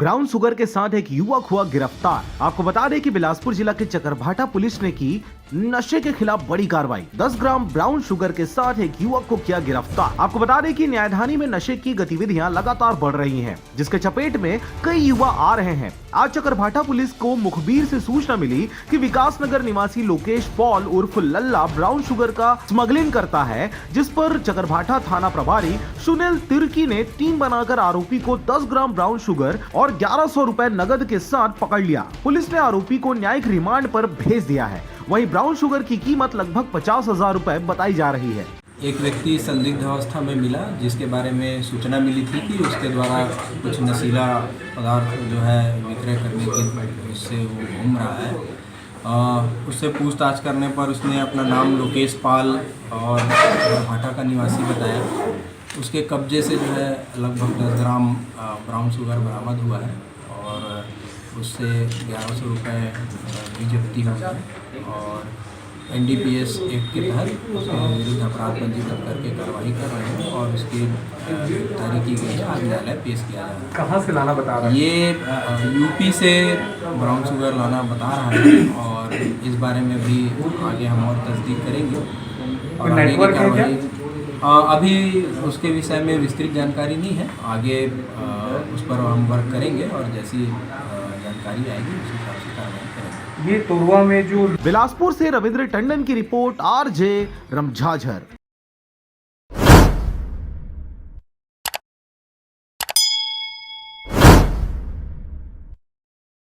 Brown sugar के साथ एक युवक हुआ गिरफ्तार। आपको बता दें कि बिलासपुर जिला के चकरभाटा पुलिस ने की नशे के खिलाफ बड़ी कार्रवाई। 10 ग्राम ब्राउन शुगर के साथ एक युवक को किया गिरफ्तार। आपको बता दें कि न्यायधानी में नशे की गतिविधियां लगातार बढ़ रही हैं, जिसके चपेट में कई युवा आ रहे हैं। आज चकरभाटा पुलिस को मुखबिर से सूचना मिली कि विकास नगर निवासी लोकेश पॉल उर्फ लल्ला ब्राउन शुगर का स्मगलिंग करता है, जिस पर चकरभाटा थाना प्रभारी सुनील तिर्की ने टीम बनाकर आरोपी को 10 ग्राम ब्राउन शुगर और 1100 रुपए नगद के साथ पकड़ लिया। पुलिस ने आरोपी को न्यायिक रिमांड पर भेज दिया है। वहीं ब्राउन शुगर की कीमत लगभग 50,000 रुपए बताई जा रही है। एक व्यक्ति संदिग्ध अवस्था में मिला, जिसके बारे में सूचना मिली थी कि उसके द्वारा कुछ नशीला पदार्थ जो है विक्रय करने की उससे वो घूम रहा है। उससे पूछताछ करने पर उसने अपना नाम लोकेश पाल और भाटा का निवासी बताया। उसके कब्जे से जो है लगभग 10 ग्राम ब्राउन शुगर बरामद हुआ है और उससे 1100 रुपये की जब्ती हुई है और NDPS एक्ट के तहत उसके विरुद्ध अपराध पंजीकृत करके कार्रवाई कर रहे हैं और उसकी गिरफ्तारी की गई है। आज न्यायालय पेश किया जा रहा है। कहाँ से लाना बता रहा है? ये यूपी से ब्राउन शुगर लाना बता रहा है और इस बारे में भी आगे हम और तस्दीक करेंगे और आगे की कार्रवाई। अभी उसके विषय में विस्तृत जानकारी नहीं है। आगे उस पर हम वर्क करेंगे और जैसी जानकारी आएगी उसी हिसाब से कार्रवाई करेंगे। ये तोरवा में जो बिलासपुर से रविंद्र टंडन की रिपोर्ट, RJ रमझाझर।